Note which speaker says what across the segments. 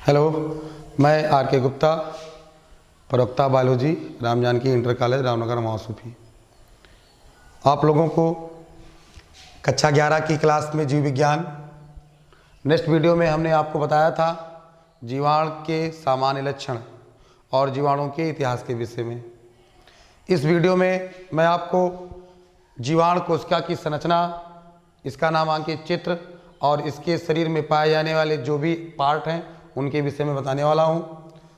Speaker 1: Hello, मैं are K Gupta, प्रवक्ता biology, Ram Janki inter college, Ramnagar Mahasufi. आप लोगों को कक्षा 11 की क्लास में जीव विज्ञान नेक्स्ट वीडियो में हमने आपको बताया था जीवाणु के सामान्य लक्षण और जीवाणुओं के इतिहास के विषय में। इस वीडियो में मैं आपको जीवाणु कोशिका की संरचना, इसका नामांकित चित्र और इसके शरीर में पाए जाने वाले जो भी पार्ट हैं उनके विषय में बताने वाला हूं।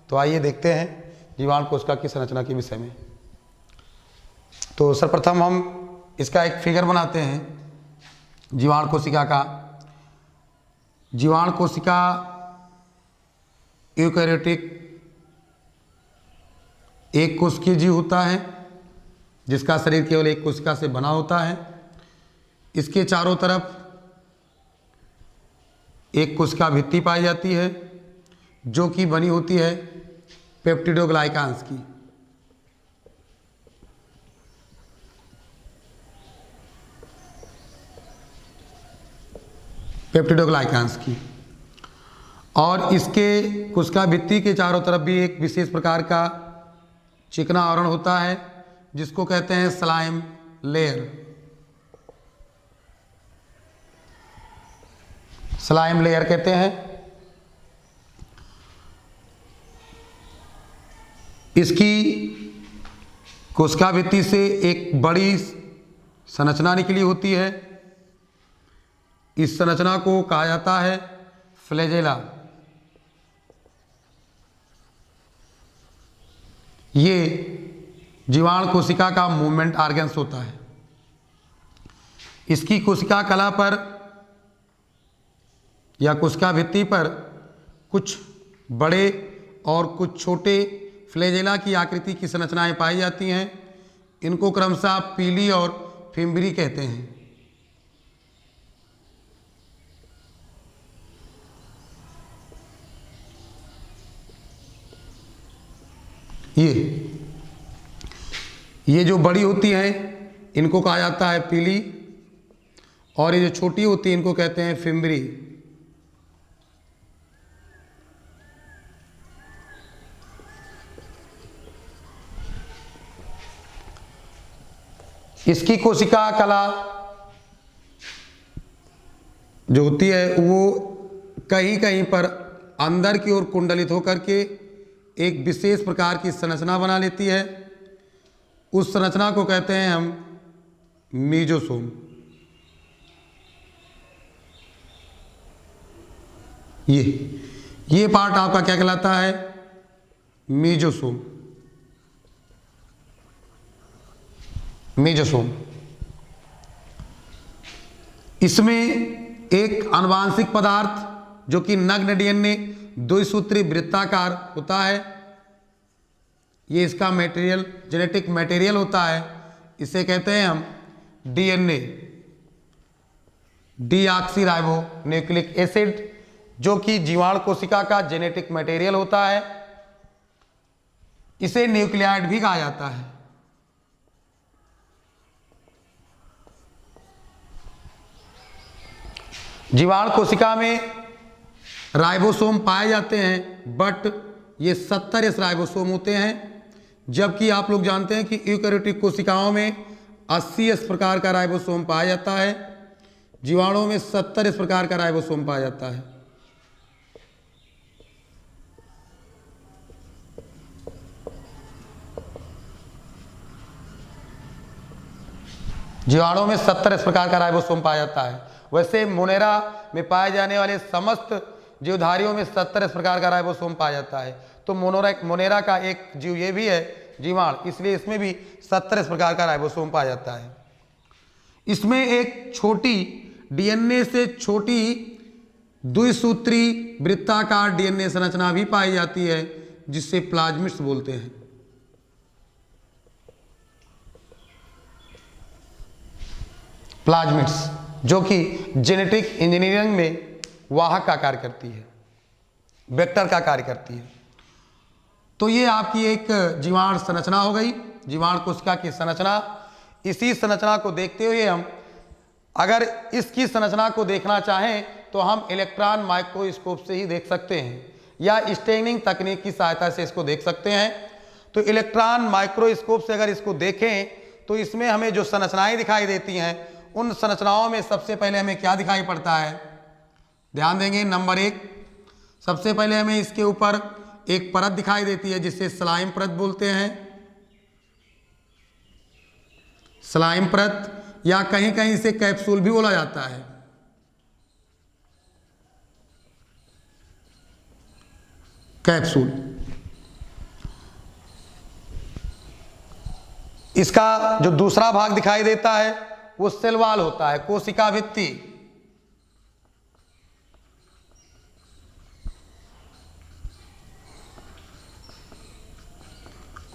Speaker 1: तो आइए देखते हैं जीवाणु कोशिका की संरचना के विषय में। तो सर्वप्रथम हम इसका एक फिगर बनाते हैं जीवाणु कोशिका का। जीवाणु कोशिका यूकेरियोटिक एक कोशिकीय जीव होता है जिसका शरीर केवल एक कोशिका से बना होता है। इसके चारों तरफ एक कोशिका भित्ति पाई जाती है जो कि बनी होती है पेप्टिडोग्लाइकान्स की। पेप्टिडोग्लाइकान्स की और इसके कोशिका भित्ति के चारों तरफ भी एक विशेष प्रकार का चिकना आवरण होता है जिसको कहते हैं स्लाइम लेयर। स्लाइम लेयर कहते हैं। इसकी कोशिका भित्ति से एक बड़ी संरचना निकली होती है। इस संरचना को कहा जाता है फ्लैजेला। ये जीवाणु कोशिका का मूवमेंट ऑर्गन्स होता है। इसकी कोशिका कला पर या कोशिका भित्ति पर कुछ बड़े और कुछ छोटे फ्लैजेला की आकृति की संरचनाएं पाई जाती हैं। इनको क्रमशः पीली और फिम्बरी कहते हैं। ये जो बड़ी होती हैं इनको कहा जाता है पीली और ये जो छोटी होती है इनको कहते हैं फिम्बरी। इसकी कोशिका कला जो होती है वो कहीं कहीं पर अंदर की ओर कुंडलित होकर के एक विशेष प्रकार की संरचना बना लेती है। उस संरचना को कहते हैं हम मीजोसोम। ये पार्ट आपका क्या कहलाता है? मीजोसोम। मीजोसोम। इसमें एक आनुवांशिक पदार्थ जो कि नग्न डीएनए द्विसूत्री वृत्ताकार होता है, ये इसका मटेरियल, जेनेटिक मटेरियल होता है। इसे कहते हैं हम डीएनए, डीऑक्सीराइबो न्यूक्लिक एसिड, जो कि जीवाणु कोशिका का जेनेटिक मटेरियल होता है। इसे न्यूक्लियाइड भी कहा जाता है। जीवाणु कोशिका में राइबोसोम पाए जाते हैं, बट ये 70 राइबोसोम होते हैं, जबकि आप लोग जानते हैं कि यूकेरियोटिक कोशिकाओं में 80 प्रकार का राइबोसोम पाया जाता है। जीवाणुओं में 70 प्रकार का राइबोसोम पाया जाता है। जीवाणुओं में 70 प्रकार का राइबोसोम पाया जाता है। वैसे मोनेरा में पाए जाने वाले समस्त जीवधारियों में 70 प्रकार का राइबोसोम पाया जाता है। तो मोनेरा का एक जीव ये भी है जीवाणु, इसलिए इसमें भी 70 प्रकार का राइबोसोम पाया जाता है। इसमें एक छोटी डीएनए से छोटी द्विसूत्री वृत्ताकार डीएनए संरचना भी पाई जाती है जिससे प्लाज्मिड्स बोलते हैं। प्लाज्मिड्स जो कि जेनेटिक इंजीनियरिंग में वाहक का कार्य करती है, वेक्टर का कार्य करती है। तो ये आपकी एक जीवाणु संरचना हो गई, जीवाणु कोशिका की संरचना। इसी संरचना को देखते हुए हम अगर इसकी संरचना को देखना चाहें तो हम इलेक्ट्रॉन माइक्रोस्कोप से ही देख सकते हैं। या स्टेनिंग तकनीक की सहायता से इसको देख सकते हैं। तो इलेक्ट्रॉन माइक्रोस्कोप से अगर इसको देखें तो इसमें हमें जो संरचनाएं दिखाई देती हैं, उन संरचनाओं में सबसे पहले हमें क्या दिखाई पड़ता है, ध्यान देंगे। नंबर 1, सबसे पहले हमें इसके ऊपर एक परत दिखाई देती है जिसे स्लाइम परत बोलते हैं, स्लाइम परत, या कहीं कहीं इसे कैप्सूल भी बोला जाता है। कैप्सूल। इसका जो दूसरा भाग दिखाई देता है वो सेल वॉल होता है, कोशिका भित्ति।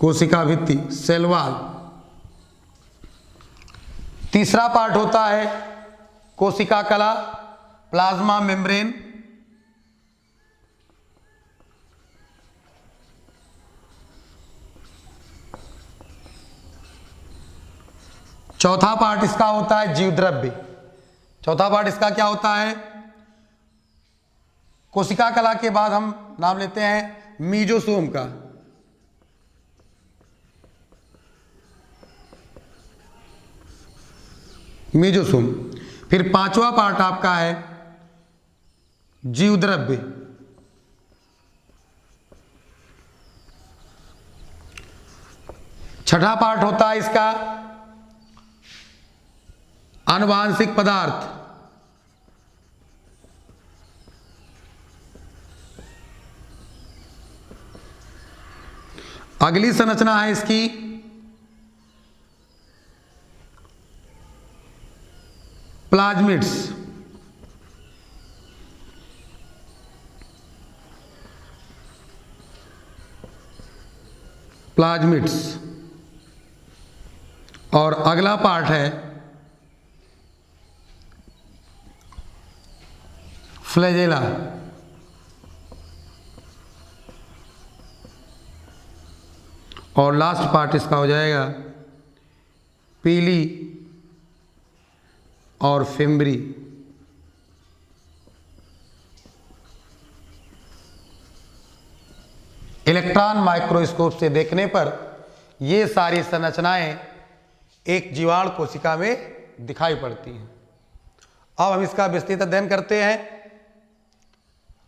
Speaker 1: कोशिका भित्ति, सेल वॉल। तीसरा पार्ट होता है कोशिका कला, प्लाज्मा मेम्ब्रेन। चौथा पार्ट इसका होता है जीवद्रव्य। चौथा पार्ट इसका क्या होता है, कोशिका कला के बाद हम नाम लेते हैं मीजोसोम का। मीजोसोम। फिर पांचवा पार्ट आपका है जीवद्रव्य। छठा पार्ट होता है इसका आनुवांशिक पदार्थ। अगली संरचना है इसकी प्लाज्मिड्स। प्लाज्मिड्स। और अगला पार्ट है फ्लैजेला। और लास्ट पार्ट इसका हो जाएगा पीली और फिम्बरी। इलेक्ट्रॉन माइक्रोस्कोप से देखने पर ये सारी संरचनाएं एक जीवाणु कोशिका में दिखाई पड़ती हैं। अब हम इसका विस्तृत अध्ययन करते हैं।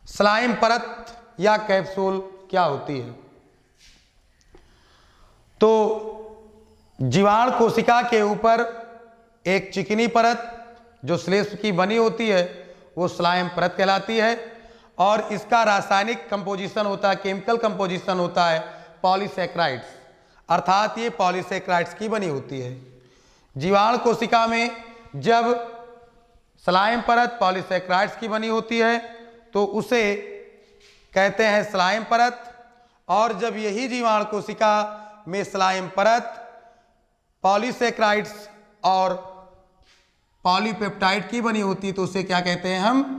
Speaker 1: स्लाइम परत या कैप्सूल क्या होती है। तो जीवाणु कोशिका के ऊपर एक चिकनी परत जो श्लेष्म की बनी होती है वो स्लाइम परत कहलाती है, और इसका रासायनिक कंपोजिशन होता है, केमिकल कंपोजिशन होता है पॉलीसैकेराइड्स, अर्थात ये पॉलीसैकेराइड्स की बनी होती है। जीवाणु कोशिका में जब स्लाइम परत पॉलीसैकेराइड्स की बनी होती है तो उसे कहते हैं स्लाइम परत, और जब यही जीवाणु कोशिका में स्लाइम परत पॉलीसैकेराइड्स और पॉलीपेप्टाइड की बनी होती है तो उसे क्या कहते हैं, हम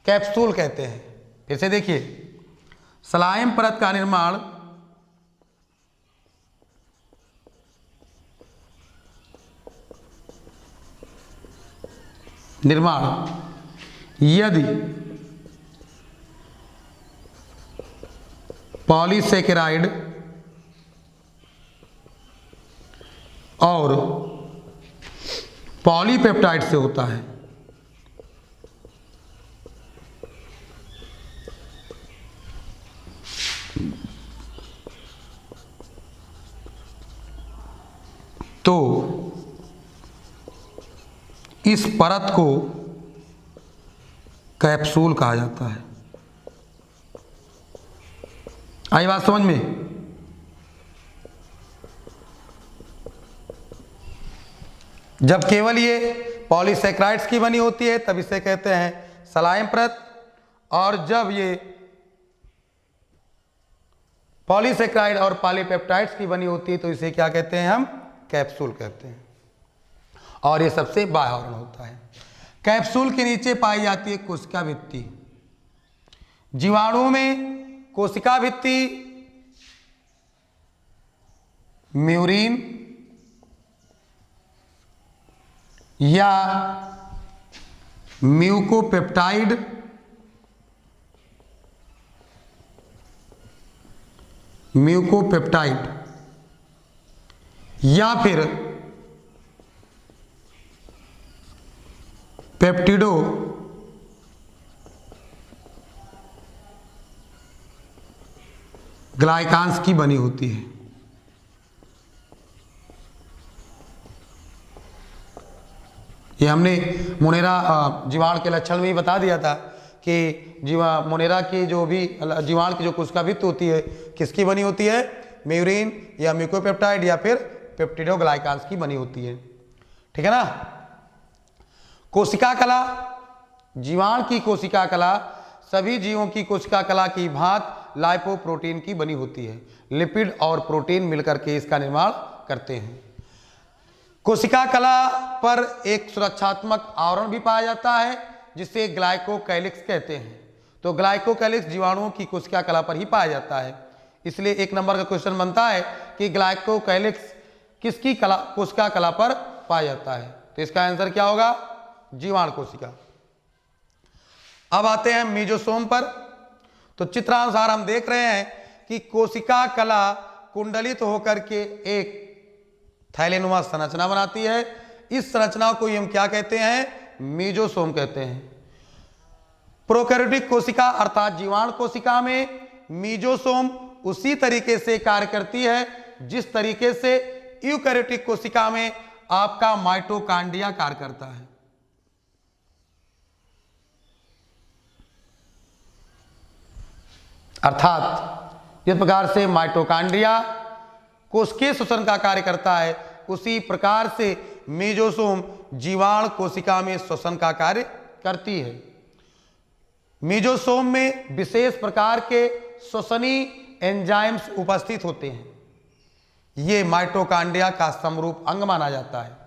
Speaker 1: कैप्सूल कहते हैं। फिर से देखिए, स्लाइम परत का निर्माण यदि पॉलीसैकेराइड और पॉलीपेप्टाइड से होता है तो इस परत को कैप्सूल कहा जाता है। आई बात समझ में। जब केवल ये पॉलीसैकेराइड्स की बनी होती है तब इसे कहते हैं स्लाइम परत, और जब ये पॉलीसैकेराइड और पॉलीपेप्टाइड्स की बनी होती है तो इसे क्या कहते हैं, हम कैप्सूल कहते हैं। और ये सबसे बाह्य होता है। कैप्सूल के नीचे पाई जाती है कोशिका भित्ति। जीवाणुओं में कोशिका भित्ति म्यूरिन या म्यूकोपेप्टाइड म्यूकोपेप्टाइड या फिर पेप्टिडो ग्लाइकांस की बनी होती है। ये हमने मोनेरा जीवाणु के लक्षण में ही बता दिया था कि मोनेरा की जो भी जीवाणु की जो कोशिका भित्ति होती है किसकी बनी होती है, म्यूरिन या म्यूकोपेप्टाइड या फिर पेप्टिडोग्लाइकांस की बनी होती है। ठीक है ना। कोशिका कला, जीवाणु की कोशिका कला सभी जीवों की कोशिका कला की भांति लाइपोप्रोटीन की बनी होती है। लिपिड और प्रोटीन मिलकर के इसका निर्माण करते हैं। कोशिका कला पर एक सुरक्षात्मक आवरण भी पाया जाता है जिसे ग्लाइकोकैलिक्स कहते हैं। तो ग्लाइकोकैलिक्स जीवाणुओं की कोशिका कला पर ही पाया जाता है। इसलिए एक नंबर का क्वेश्चन बनता है कि ग्लाइकोकैलिक्स किसकी कला, कोशिका कला पर पाया जाता है। तो इसका आंसर क्या होगा, जीवाणु कोशिका। अब आते हैं मीजोसोम पर। तो चित्रानुसार हम देख रहे हैं कि कोशिका कला कुंडलित होकर के एक थैलेनुमा संरचना बनाती है। इस संरचना को हम क्या कहते हैं, मीजोसोम कहते हैं। प्रोकैरियोटिक कोशिका अर्थात जीवाणु कोशिका में मीजोसोम उसी तरीके से कार्य करती है जिस तरीके से यूकैरियोटिक कोशिका में आपका माइटोकांड्रिया कार्य करता है। अर्थात जिस प्रकार से माइटोकांड्रिया कोशिकीय श्वसन का कार्य करता है उसी प्रकार से मीजोसोम जीवाणु कोशिका में श्वसन का कार्य करती है। मीजोसोम में विशेष प्रकार के श्वसनी एंजाइम्स उपस्थित होते हैं। ये माइटोकांड्रिया का समरूप अंग माना जाता है।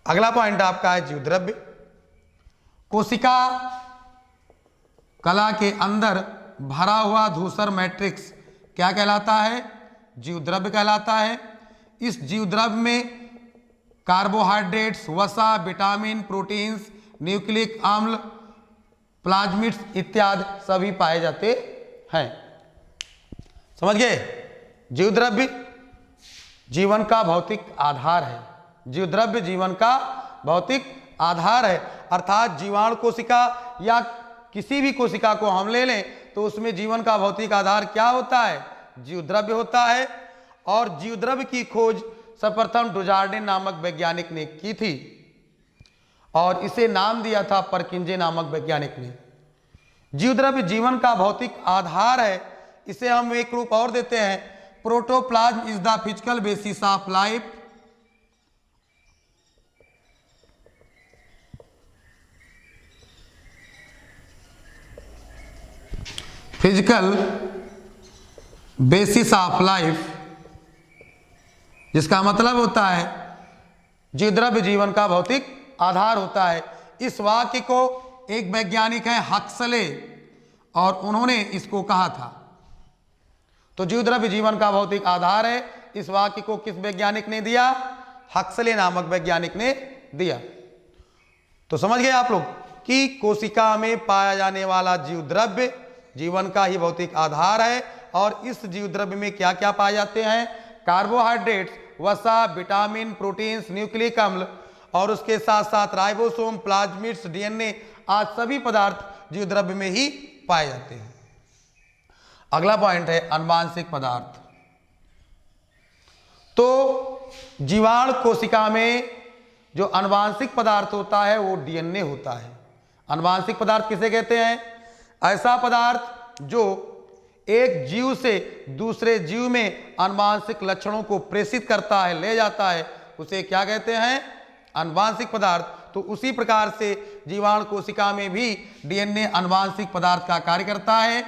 Speaker 1: अगला पॉइंट आपका है जीवद्रव्य। कोशिका कला के अंदर भरा हुआ धूसर मैट्रिक्स क्या कहलाता है, जीवद्रव्य कहलाता है। इस जीवद्रव्य में कार्बोहाइड्रेट्स, वसा, विटामिन, प्रोटीन्स, न्यूक्लिक अम्ल, प्लाज्मिड्स इत्यादि सभी पाए जाते हैं। समझ गए। जीवद्रव्य जीवन का भौतिक आधार है। जीवद्रव्य जीवन का भौतिक आधार है। अर्थात जीवाणु कोशिका या किसी भी कोशिका को हम ले लें तो उसमें जीवन का भौतिक आधार क्या होता है, जीवद्रव्य होता है। और जीवद्रव्य की खोज सर्वप्रथम डुजार्डिन नामक वैज्ञानिक ने की थी और इसे नाम दिया था परकिंजे नामक वैज्ञानिक ने। जीवद्रव्य जीवन का भौतिक आधार है। इसे हम एक रूप और देते हैं, protoplasm is the physical basis of life. Physical basis of life, जिसका मतलब होता है जीवद्रव्य जीवन का भौतिक आधार होता है। इस वाक्य को एक वैज्ञानिक है हक्सले और उन्होंने इसको कहा था। तो जीवद्रव्य जीवन का भौतिक आधार है, इस वाक्य को किस वैज्ञानिक ने दिया, हक्सले नामक वैज्ञानिक ने दिया। तो समझ गए आप लोग कि कोशिका में पाया जाने वाला जीवद्रव्य जीवन का ही भौतिक आधार है। और इस जीवद्रव्य में क्या क्या पाए जाते हैं, कार्बोहाइड्रेट्स, वसा, विटामिन, प्रोटीन्स, न्यूक्लिक अम्ल और उसके साथ साथ राइबोसोम, प्लाज्मिड्स, डीएनए आज सभी पदार्थ जीवद्रव्य में ही पाए जाते हैं। अगला पॉइंट है अनुवांशिक पदार्थ। तो जीवाणु कोशिका में जो अनुवांशिक पदार्थ होता है वो डीएनए होता है। अनुवांशिक पदार्थ किसे कहते हैं, ऐसा पदार्थ जो एक जीव से दूसरे जीव में अनुवांशिक लक्षणों को प्रेषित करता है, ले जाता है, उसे क्या कहते हैं, अनुवांशिक पदार्थ। तो उसी प्रकार से जीवाणु कोशिका में भी डीएनए अनुवांशिक पदार्थ का कार्य करता है।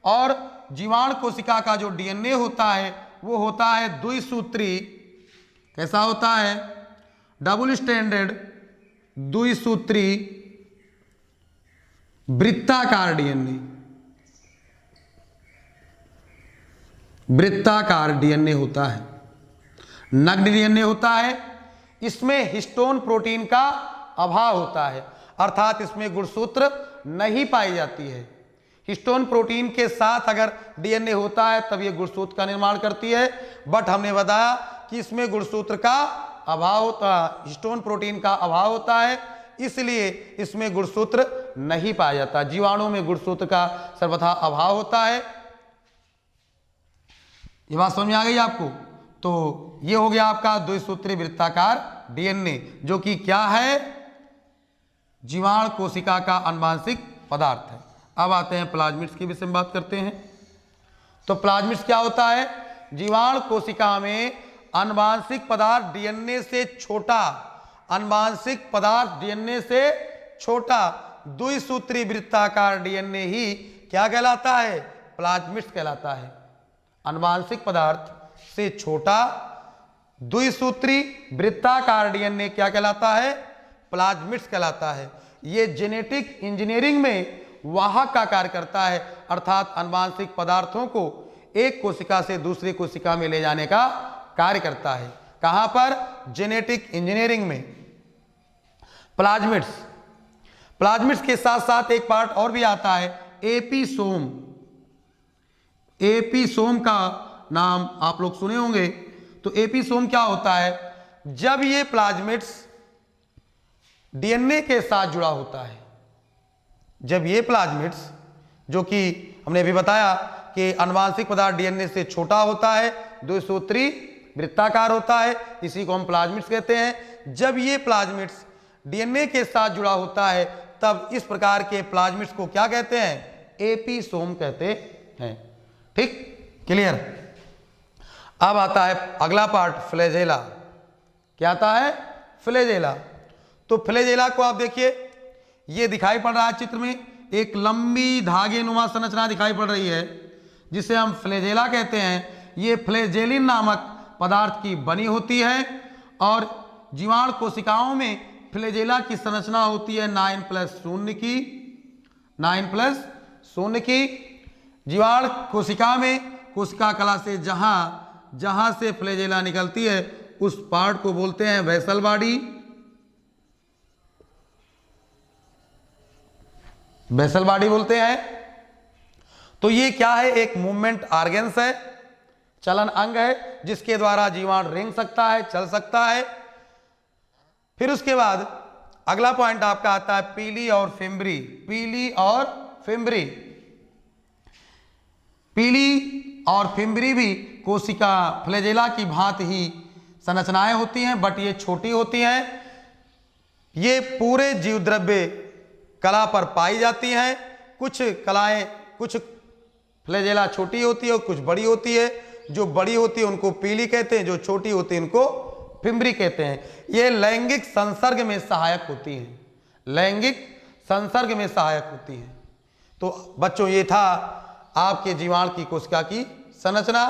Speaker 1: और जीवाणु कोशिका का जो डीएनए होता है वो होता है द्विसूत्री। कैसा होता है, डबल स्टैंडर्ड द्विसूत्री वृत्ताकार डीएनए। वृत्ताकार डीएनए होता है, नग्न डीएनए होता है। इसमें हिस्टोन प्रोटीन का अभाव होता है, अर्थात इसमें गुणसूत्र नहीं पाई जाती है। हिस्टोन प्रोटीन के साथ अगर डीएनए होता है तब ये गुणसूत्र का निर्माण करती है, बट हमने बताया कि इसमें गुणसूत्र का अभाव होता है, हिस्टोन प्रोटीन का अभाव होता है, इसलिए इसमें गुणसूत्र नहीं पाया जाता। जीवाणु में गुणसूत्र का सर्वथा अभाव होता है। ये बात समझ में आ गई आपको? तो ये हो गया आपका द्विसूत्री वृत्ताकार डीएनए, जो कि क्या है, जीवाणु कोशिका का आनुवांशिक पदार्थ है। अब आते हैं प्लाज्मिड्स के विषय में बात करते हैं। तो प्लाज्मिड्स क्या होता है? जीवाणु कोशिका में आनुवांशिक पदार्थ डीएनए से छोटा, आनुवांशिक पदार्थ डीएनए से छोटा द्विसूत्री वृत्ताकार डीएनए ही क्या कहलाता है? प्लाज्मिड्स कहलाता है। आनुवांशिक पदार्थ से छोटा द्विसूत्री वृत्ताकार डीएनए क्या कहलाता है? प्लाज्मिड्स कहलाता है। ये जेनेटिक इंजीनियरिंग में वाहक का कार्य करता है, अर्थात आनुवांशिक पदार्थों को एक कोशिका से दूसरी कोशिका में ले जाने का कार्य करता है। कहां पर? जेनेटिक इंजीनियरिंग में। प्लाज्मिड्स, प्लाज्मिड्स के साथ साथ एक पार्ट और भी आता है, एपिसोम। एपिसोम का नाम आप लोग सुने होंगे। तो एपिसोम क्या होता है? जब ये प्लाज्मिड्स डीएनए के साथ जुड़ा होता है, जब ये प्लाज्मिड्स, जो कि हमने अभी बताया कि आनुवांशिक पदार्थ डीएनए से छोटा होता है, द्विसूत्री वृत्ताकार होता है, इसी को हम प्लाज्मिड्स कहते हैं। जब ये प्लाज्मिड्स डीएनए के साथ जुड़ा होता है तब इस प्रकार के प्लाज्मिड्स को क्या कहते हैं? एपिसोम कहते हैं। ठीक, क्लियर? अब आता है अगला पार्ट, फ्लैजेला। क्या आता है? फ्लैजेला। तो फ्लैजेला को आप देखिए, ये दिखाई पड़ रहा है चित्र में, एक लंबी धागे नुमा संरचना दिखाई पड़ रही है जिसे हम फ्लैजेला कहते हैं। ये फ्लैजेलिन नामक पदार्थ की बनी होती है और जीवाणु कोशिकाओं में फ्लैजेला की संरचना होती है 9+0 की, 9+0 की। जीवाणु कोशिका में कोशिका कला से जहां से फ्लैजेला निकलती है उस पार्ट को बोलते हैं वेसल बॉडी। वेसल बॉडी बोलते हैं। तो ये क्या है? एक मूवमेंट ऑर्गन्स है, चलन अंग है, जिसके द्वारा जीवाणु रेंग सकता है, चल सकता है। फिर उसके बाद अगला पॉइंट आपका आता है पीली और फिम्बरी। पीली और फिम्बरी, पीली और फिम्बरी भी कोशिका फ्लैजेला की भांति ही संरचनाएं होती हैं, बट ये छोटी होती हैं। ये पूरे जीवद्रव्य कला पर पाई जाती हैं। कुछ कलाएं, कुछ फ्लैजेला छोटी होती है और कुछ बड़ी होती है। जो बड़ी होती है उनको पीली कहते हैं, जो छोटी होती है उनको फिम्बरी कहते हैं। ये लैंगिक संसर्ग में सहायक होती हैं, लैंगिक संसर्ग में सहायक होती हैं। तो बच्चों, ये था आपके जीवाणु की कोशिका की संरचना।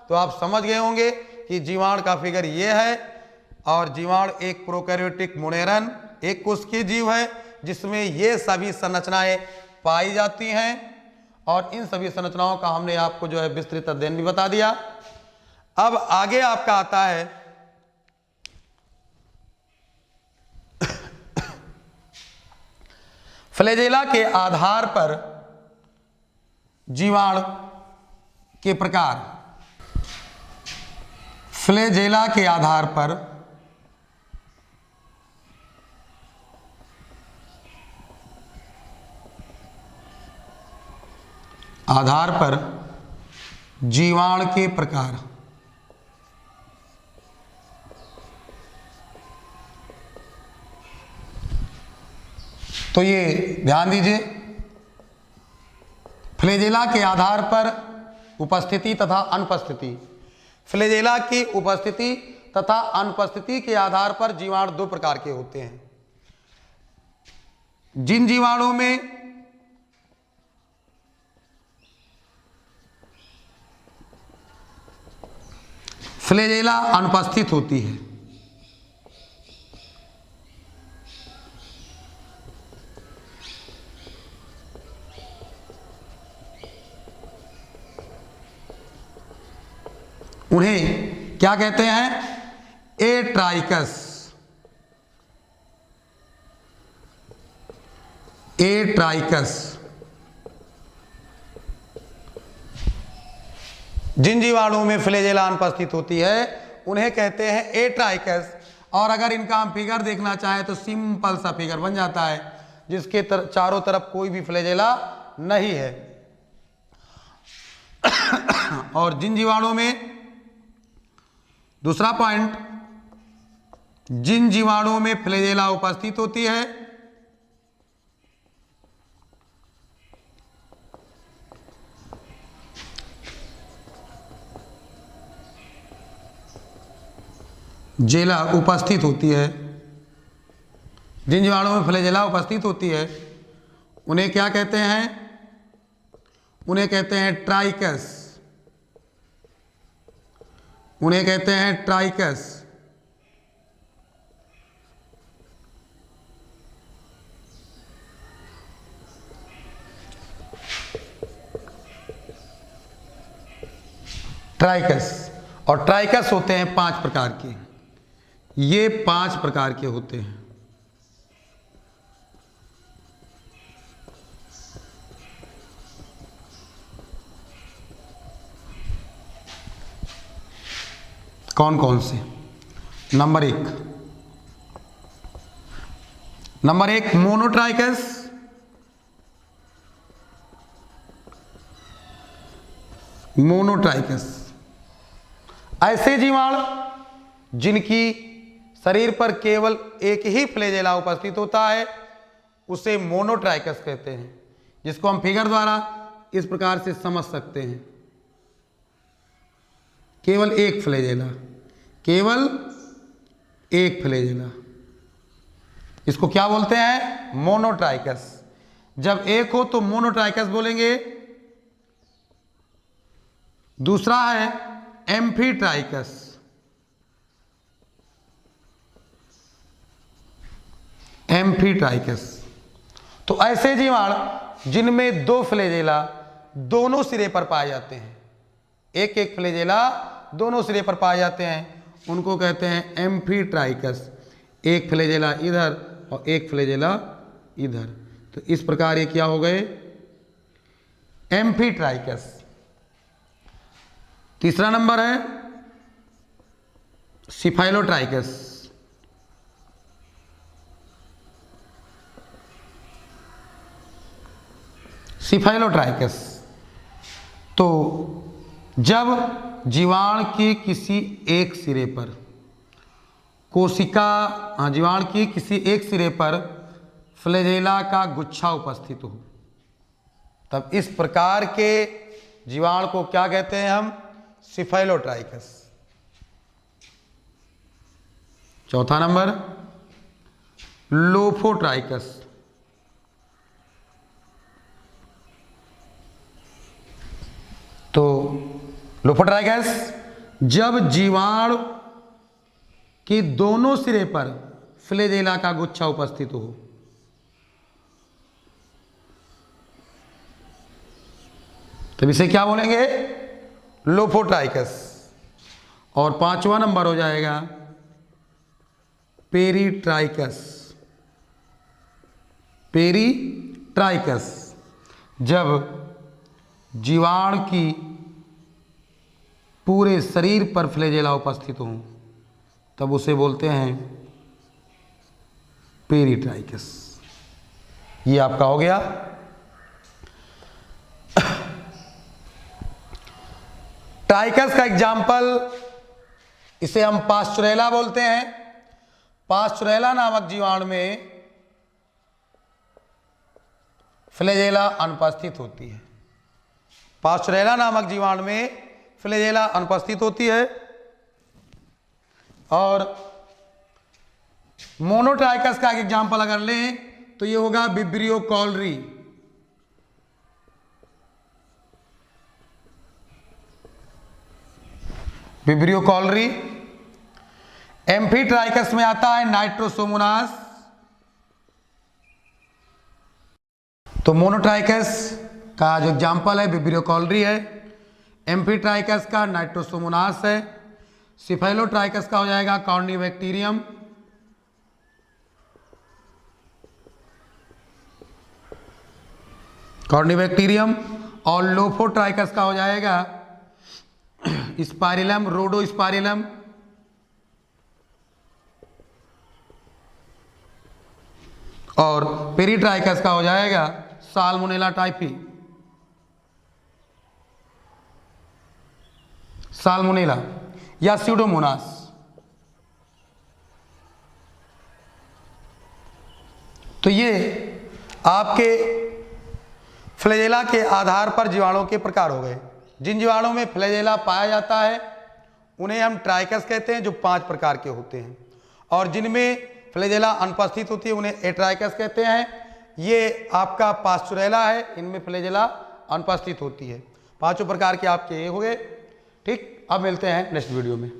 Speaker 1: तो आप समझ गए होंगे कि जीवाणु का फिगर ये है और जीवाणु एक प्रोकैरियोटिक मोनेरन, एक कोशिकीय जीव है जिसमें ये सभी संरचनाएं पाई जाती हैं और इन सभी संरचनाओं का हमने आपको जो है विस्तृत अध्ययन भी बता दिया। अब आगे आपका आता है फ्लैजेला के आधार पर जीवाणु के प्रकार। फ्लैजेला के आधार पर जीवाणु के प्रकार। तो ये ध्यान दीजिए, फ्लैजेला के आधार पर उपस्थिति तथा अनुपस्थिति। फ्लैजेला की उपस्थिति तथा अनुपस्थिति के आधार पर जीवाणु दो प्रकार के होते हैं। जिन जीवाणुओं में फ्लैजेला अनुपस्थित होती है, उन्हें क्या कहते हैं? एट्राइकस। एट्राइकस। जिन जीवाणुओं में फ्लैजेला अनुपस्थित होती है उन्हें कहते हैं एट्राइकस। और अगर इनका हम फिगर देखना चाहें तो सिंपल सा फिगर बन जाता है जिसके चारों तरफ कोई भी फ्लैजेला नहीं है। और जिन जीवाणुओं में, दूसरा पॉइंट, जिन जीवाणुओं में फ्लैजेला उपस्थित होती है जेला उपस्थित होती है, जिन जीवाणुओं में फ्लैजेला उपस्थित होती है उन्हें क्या कहते हैं? उन्हें कहते हैं ट्राइकस। उन्हें कहते हैं ट्राइकस। ट्राइकस। और ट्राइकस होते हैं 5 प्रकार के। ये 5 प्रकार के होते हैं। कौन कौन से? नंबर 1 मोनोट्राइकस, मोनोट्राइकस ऐसे जीवाणु जिनकी शरीर पर केवल एक ही फ्लैजेला उपस्थित होता है उसे मोनोट्राइकस कहते हैं, जिसको हम फिगर द्वारा इस प्रकार से समझ सकते हैं। केवल एक फ्लैजेला, केवल एक फ्लैजेला, इसको क्या बोलते हैं? मोनोट्राइकस। जब एक हो तो मोनोट्राइकस बोलेंगे। दूसरा है एम्फीट्राइकस। एम्फीट्राइकस तो ऐसे जीवाणु जिनमें 2 फ्लैजेला दोनों सिरे पर पाए जाते हैं, एक एक फ्लैजेला दोनों सिरे पर पाए जाते हैं, उनको कहते हैं एम्फीट्राइकस। एक फ्लैजेला इधर और एक फ्लैजेला इधर, तो इस प्रकार ये क्या हो गए? एम्फीट्राइकस। तीसरा नंबर है सिफाइलोट्राइकस। सिफाइलोट्राइकस तो जब जीवाणु के किसी एक सिरे पर जीवाणु की किसी एक सिरे पर फ्लैजेला का गुच्छा उपस्थित हो, तब इस प्रकार के जीवाणु को क्या कहते हैं हम? सिफाइलोट्राइकस। चौथा नंबर लोफोट्राइकस। तो लोफोट्राइकस जब जीवाणु के दोनों सिरे पर फ्लैजेला का गुच्छा उपस्थित हो, तब इसे क्या बोलेंगे? लोफोट्राइकस। और 5वां नंबर हो जाएगा पेरीट्राइकस। पेरीट्राइकस जब जीवाणु की पूरे शरीर पर फ्लैजेला उपस्थित हों तब उसे बोलते हैं पेरीट्राइकस। ये आपका हो गया। ट्राइकस का एग्जाम्पल, इसे हम पास्चुरेला बोलते हैं। पास्चुरेला नामक जीवाणु में फ्लैजेला अनुपस्थित होती है। पास्चुरेला नामक जीवाणु में फ्लैजेला अनुपस्थित होती है। और मोनोट्राइकस का एग्जाम्पल अगर लें तो ये होगा vibrio cholerae. Vibrio cholerae. Amphitrichous में आता है नाइट्रोसोमोनास। तो मोनोट्राइकस का जो एग्जाम्पल है विब्रियो कॉलरी है, एम्फीट्राइकस का नाइट्रोसोमोनास है, सिफाइलोट्राइकस का हो जाएगा कॉर्निबैक्टीरियम, और लोफोट्राइकस का हो जाएगा स्पाइरिलम, रोडोस्पाइरिलम, और पेरीट्राइकस का हो जाएगा साल्मोनेला टाइफी, साल्मोनेला या स्यूडोमोनास। तो ये आपके फ्लैजेला के आधार पर जीवाणुओं के प्रकार हो गए। जिन जीवाणुओं में फ्लैजेला पाया जाता है उन्हें हम ट्राइकस कहते हैं, जो 5 प्रकार के होते हैं, और जिनमें फ्लैजेला अनुपस्थित होती है उन्हें एट्राइकस कहते हैं। ये आपका पास्चुरेला है, इनमें फ्लैजेला अनुपस्थित होती है। 5 प्रकार के आपके ये हो गए। ठीक, अब मिलते हैं नेक्स्ट वीडियो में।